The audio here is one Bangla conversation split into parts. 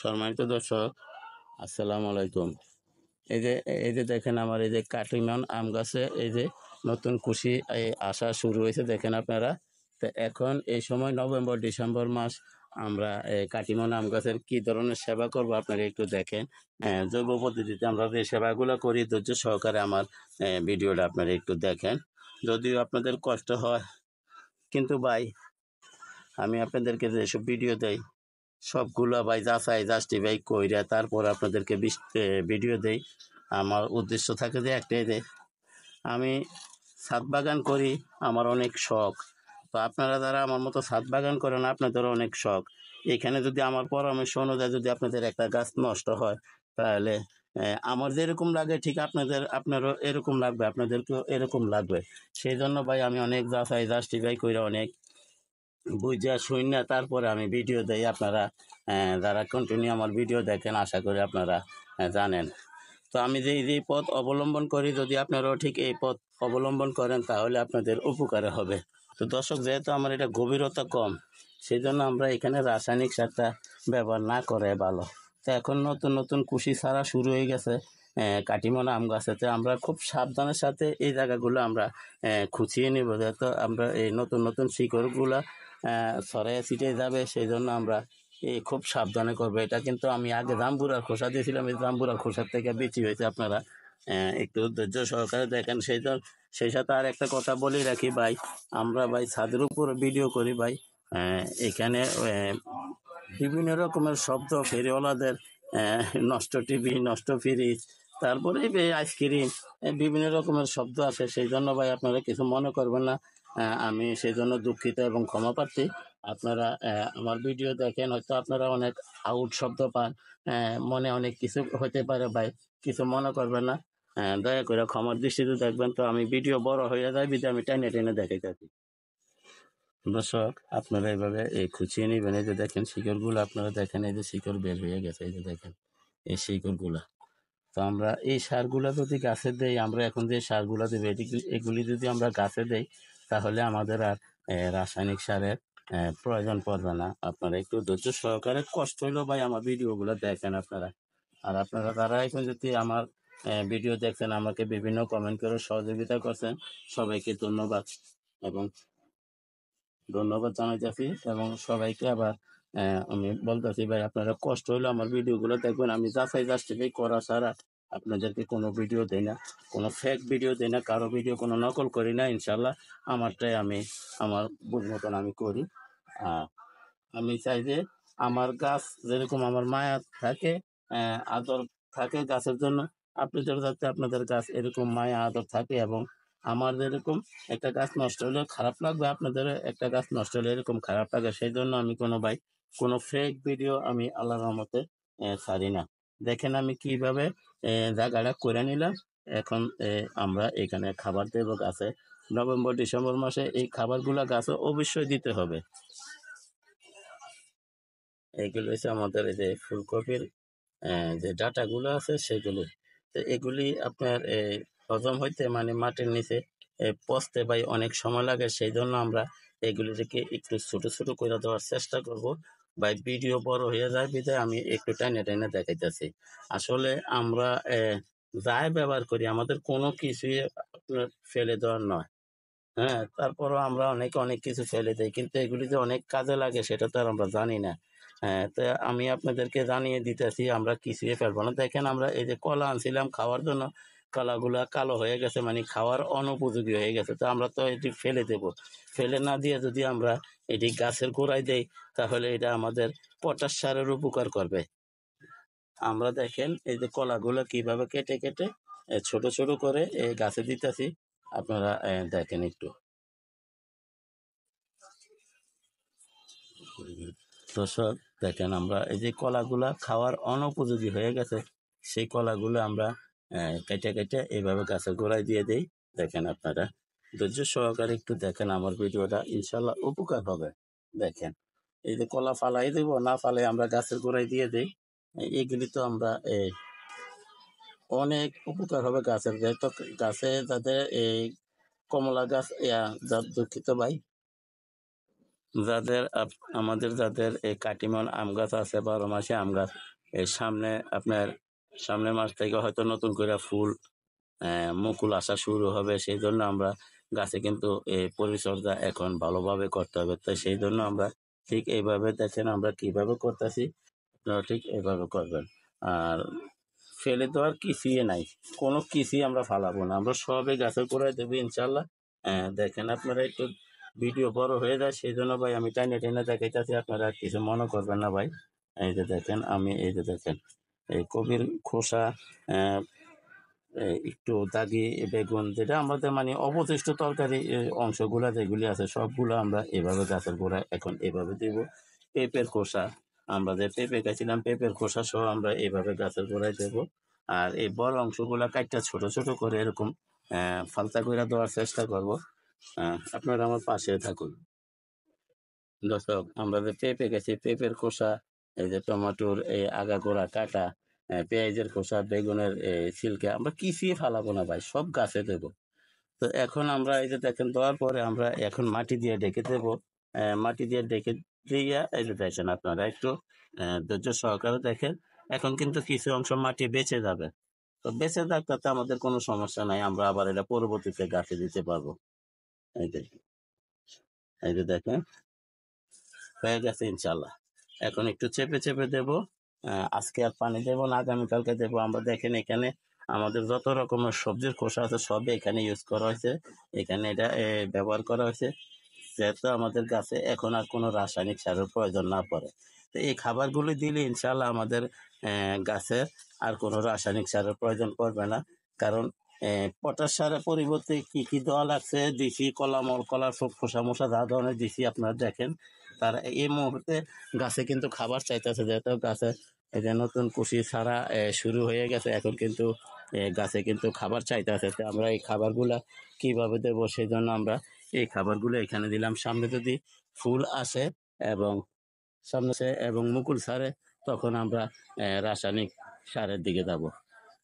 সম্মানিত দর্শক, আসসালামু আলাইকুম। এই যে এই যে দেখেন আমার এই যে কাটিমন আম গাছে এই যে নতুন কুশি আসা শুরু হয়েছে দেখেন আপনারা। তো এখন এই সময় নভেম্বর ডিসেম্বর মাস আমরা কাটিমন আম গাছের কি ধরনের সেবা করব আপনারা একটু দেখেন। জৈব পদ্ধতিতে আমরা যে সেবাগুলো করি ধৈর্য সহকারে আমার ভিডিওটা আপনারা একটু দেখেন। যদিও আপনাদের কষ্ট হয়, কিন্তু ভাই আমি আপনাদেরকে যেসব ভিডিও দেই সবগুলা ভাই যাচাই জাস্টিফাই কইরা তারপর আপনাদেরকে ভিডিও দেই। আমার উদ্দেশ্য থাকে যে একটাই, যে আমি ছাদ বাগান করি, আমার অনেক শখ। তো আপনারা যারা আমার মতো ছাদ বাগান করেন আপনাদেরও অনেক শখ। এখানে যদি আমার পরামর্শ অনুযায়ী যদি আপনাদের একটা গাছ নষ্ট হয়, তাহলে আমার যেরকম লাগে ঠিক আপনারও এরকম লাগবে, আপনাদেরকেও এরকম লাগবে। সেই জন্য ভাই আমি অনেক যাচাই জাস্টিফাই করে অনেক বুঝা শুইনা তারপরে আমি ভিডিও দেই। আপনারা যারা কন্টিনিউ আমার ভিডিও দেখেন আশা করি আপনারা জানেন। তো আমি যে পথ অবলম্বন করি, যদি আপনারাও ঠিক এই পথ অবলম্বন করেন তাহলে আপনাদের উপকারে হবে। তো দর্শক, যেহেতু আমার এটা গভীরতা কম, সেই জন্য আমরা এখানে রাসায়নিক সারটা ব্যবহার না করে ভালো। তো এখন নতুন নতুন কুশি ছাড়া শুরু হয়ে গেছে কাটিমন আম গাছেতে। আমরা খুব সাবধানের সাথে এই জায়গাগুলো আমরা খুঁচিয়ে নিব, যাতে আমরা এই নতুন নতুন শিকড়গুলা ছড়াইয়ে ছিটিয়ে যাবে। সেই জন্য আমরা খুব সাবধানে করবো। এটা কিন্তু আমি আগে জাম্বুরার খোসা দিয়েছিলাম, এই জাম্বুরার খোসার থেকে বেশি হয়েছে। আপনারা একটু ধৈর্য সহকারে দেখেন। সেই সাথে আর একটা কথা বলে রাখি ভাই, আমরা ভাই ছাদের উপর ভিডিও করি ভাই। এখানে বিভিন্ন রকমের শব্দ, ফেরিওয়ালাদের নষ্ট টিভি, নষ্ট ফ্রিজ, তারপরে এই আইসক্রিম, বিভিন্ন রকমের শব্দ আসে। সেই জন্য ভাই আপনারা কিছু মনে করবেন না, আমি সেই জন্য দুঃখিত এবং ক্ষমা প্রার্থী। আপনারা আমার ভিডিও দেখেন, হয়তো আপনারা অনেক আউট শব্দ পান, মনে অনেক কিছু হতে পারে ভাই, কিছু মনে করবেন না। দয়া করে ক্ষমার দৃষ্টিতে দেখবেন। তো আমি ভিডিও বড় হয়ে যায় বিধে আমি টেনে টেনে দেখাই থাকি। দর্শক, আপনারা এইভাবে খুঁচিয়ে নেবেন। এই যে দেখেন শিকড়গুলো, আপনারা দেখেন এই যে শিকড় বের হয়ে গেছে, এই যে দেখেন এই শিকড়গুলা। তো আমরা এই সারগুলা যদি গাছে দেই, আমরা এখন যে সারগুলা দেবো এগুলি যদি আমরা গাছে দেই, তাহলে আমাদের আর রাসায়নিক সারের প্রয়োজন পড়বে না। আপনারা একটু ধৈর্য সহকারে কষ্ট হইলেও ভাই আমার ভিডিওগুলো দেখেন আপনারা। আর আপনারা যারা এখন যদি আমার ভিডিও দেখছেন, আমাকে বিভিন্ন কমেন্ট করে সহযোগিতা করছেন, সবাইকে ধন্যবাদ এবং ধন্যবাদ জানাইতেছি। এবং সবাইকে আবার আমি বলতেছি ভাই, আপনারা কষ্ট হইলে আমার ভিডিওগুলো দেখবেন। আমি যাচাই জাস্টিফাই করা ছাড়া আপনাদেরকে কোনো ভিডিও দেই না, কোনো ফেক ভিডিও দেই না, কারো ভিডিও কোনো নকল করি না। ইনশাল্লাহ আমারটাই আমি আমার বুঝ মতন আমি করি। আমি চাই যে আমার গাছ যেরকম আমার মায়া থাকে, আদর থাকে গাছের জন্য, আপনাদের যাতে আপনাদের গাছ এরকম মায়া আদর থাকে। এবং আমার যেরকম একটা গাছ নষ্ট হলে খারাপ লাগবে, আপনাদের একটা গাছ নষ্ট হলে এরকম খারাপ লাগে। সেই জন্য আমি কোনো ফেক ভিডিও আমি আল্লাহর রহমতে ছাড়ি না। দেখেন আমি কিভাবে জায়গাটা করে নিলাম। এখন আমরা এখানে খাবার দেবো গাছে। নভেম্বর ডিসেম্বর মাসে এই খাবারগুলা গাছে অবশ্যই দিতে হবে। এইগুলো হচ্ছে আমাদের এই যে ফুলকপির যে ডাঁটাগুলো আছে সেগুলো। তো এগুলি আপনার হজম হইতে মানে মাটির নিচে পচতে ভাই অনেক সময় লাগে। সেই জন্য আমরা এগুলিকে একটু ছোট ছোট করে দেওয়ার চেষ্টা করব। ভাই ভিডিও বড় হয়ে যায় বিধায় আমি একটু টাইনে টাইনে দেখাইতেছি। আসলে আমরা যাই ব্যবহার করি আমাদের কোনো কিছুই আপনার ফেলে দেওয়ার নয়। হ্যাঁ, তারপরও আমরা অনেকে অনেক কিছু ফেলে দেই, কিন্তু এগুলি যে অনেক কাজে লাগে সেটা তো আর আমরা জানি না। তো আমি আপনাদেরকে জানিয়ে দিতেছি, আমরা কিছুই ফেলবো না। দেখেন আমরা এই যে কলা আনছিলাম খাওয়ার জন্য, কলাগুলা কালো হয়ে গেছে, মানে খাওয়ার অনুপযোগী হয়ে গেছে। তো আমরা তো এটি ফেলে দেব। ফেলে না দিয়ে যদি আমরা এটি গাছের গোড়ায় দেই, তাহলে এটা আমাদের পটাশ সারের উপকার করবে। আমরা দেখেন এই যে কলাগুলো কিভাবে কেটে কেটে ছোট ছোট করে এই গাছে দিতেছি। আপনারা দেখেন একটু। দর্শক দেখেন, আমরা এই যে কলাগুলা খাওয়ার অনুপযোগী হয়ে গেছে, সেই কলাগুলো আমরা কেটে কেটে এইভাবে গাছের গোড়ায় দিয়ে দেই। দেখেন আপনারা ধৈর্য সহকারে একটু দেখেন আমার ভিডিওটা, ইনশাল্লাহ উপকার হবে। দেখেন এই যে কলা ফালাই দেবো, না ফালাই আমরা গাছের গোড়ায় দিয়ে দিই। এগুলি তো আমরা অনেক উপকার হবে গাছের। যেহেতু গাছে যাদের এই কমলা গাছ দুঃখিত ভাই, আমাদের যাদের এই কাটিমন আম গাছ আছে, 12 মাসে আম গাছ, এই সামনের মাস থেকে হয়তো নতুন করে ফুল মুকুল আসা শুরু হবে। সেই জন্য আমরা গাছে কিন্তু এই পরিচর্যা এখন ভালোভাবে করতে হবে। তো সেই জন্য আমরা ঠিক এইভাবে দেখেন আমরা কিভাবে করতেছি, আপনারা ঠিক এইভাবে করবেন। আর ফেলে দেওয়ার কিছুই নাই, কোনো কিছুই আমরা ফালাবো না, আমরা সবই গাছের গোড়ায় দেবো ইনশাল্লাহ। দেখেন আপনারা একটু ভিডিও বড় হয়ে যায়, সেই জন্য ভাই আমি টাইনে টেনে দেখাইতেছি, আপনারা আর কিছু মনে করবেন না ভাই। এই যে দেখেন এই কবির খোসা, আহ, একটু দাগি বেগুন, যেটা আমাদের মানে অবশিষ্ট তরকারি অংশগুলা যেগুলি আছে সবগুলো আমরা এভাবে গাছের গোড়ায় এখন এভাবে দিব। পেঁপের খোসা, আমরা যে পেঁপে গাছিলাম পেঁপের খোসা সহ আমরা এভাবে গাছের গোড়ায় দেবো। আর এই বড় অংশগুলা কাটটা ছোট ছোট করে এরকম ফালতা করে দেওয়ার চেষ্টা করব। আপনারা আমার পাশে থাকুন। দর্শক, আমরা যে পেঁপে গেছি পেঁপের খোসা, এই যে টমেটোর এই আগাগোড়া কাটা, পেঁয়াজের খোসা, বেগুনের ছিলকা আমরা কিছুই ফালাবো না ভাই, সব গাছে দেবো। তো এখন আমরা এই যে দেখেন দেওয়ার পরে আমরা এখন মাটি দিয়ে ডেকে দেবো। মাটি দিয়ে ডেকে দিয়ে এই যে দেখেন আপনারা একটু ধৈর্য সহকারে দেখেন। এখন কিন্তু কিছু অংশ মাটি বেঁচে যাবে, তো বেঁচে যাক, তাতে আমাদের কোনো সমস্যা নাই, আমরা আবার এটা পরবর্তীতে গাছে দিতে পারবো। এই যে এই যে দেখেন হয়ে গেছে ইনশাল্লাহ। এখন একটু চেপে চেপে দেব। আজকে আর পানি দেবো না, আগামীকালকে দেবো। আমরা দেখেন এখানে আমাদের যত রকমের সবজির খোসা আছে সবই এখানে ইউজ করা হয়েছে, এখানে এটা ব্যবহার করা হয়েছে, যেহেতু আমাদের গাছে এখন আর কোনো রাসায়নিক সারের প্রয়োজন না পড়ে। তো এই খাবারগুলি দিলে ইনশাল্লাহ আমাদের গাছে আর কোনো রাসায়নিক সারের প্রয়োজন পড়বে না। কারণ পটাশ সারের পরিবর্তে কি কি দেওয়া লাগছে দিছি, কলার খোসা মোসা যা ধরনের দিছি আপনারা দেখেন। তার এই মুহূর্তে গাছে কিন্তু খাবার চাইতেছে, যেহেতু গাছে এই যে নতুন কুশি ছাড়া শুরু হয়ে গেছে, এখন কিন্তু গাছে কিন্তু খাবার চাইতেছে। তো আমরা এই খাবারগুলা কিভাবে দেবো, সেই জন্য আমরা এই খাবারগুলো এখানে দিলাম। সামনে যদি ফুল আসে এবং মুকুল ছাড়ে, তখন আমরা রাসায়নিক সারের দিকে যাব।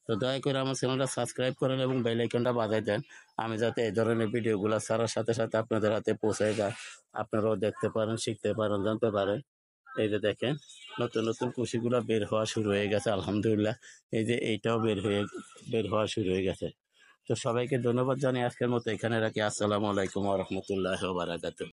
তো দয়া করে আমার চ্যানেলটা সাবস্ক্রাইব করেন এবং বেল আইকনটা বাজায় দেন, আমি যাতে এই ধরনের ভিডিওগুলো ছাড়ার সাথে সাথে আপনাদের হাতে পৌঁছে যায়, আপনারাও দেখতে পারেন, শিখতে পারেন, জানতে পারেন। এই যে দেখেন নতুন নতুন কুশিগুলো বের হওয়া শুরু হয়ে গেছে আলহামদুলিল্লাহ। এই যে এইটাও বের হওয়া শুরু হয়ে গেছে। তো সবাইকে ধন্যবাদ জানিয়ে আজকের মতো এখানে রাখি। আসসালামু আলাইকুম ওয়া রাহমাতুল্লাহি ওয়া বারাকাতুহু।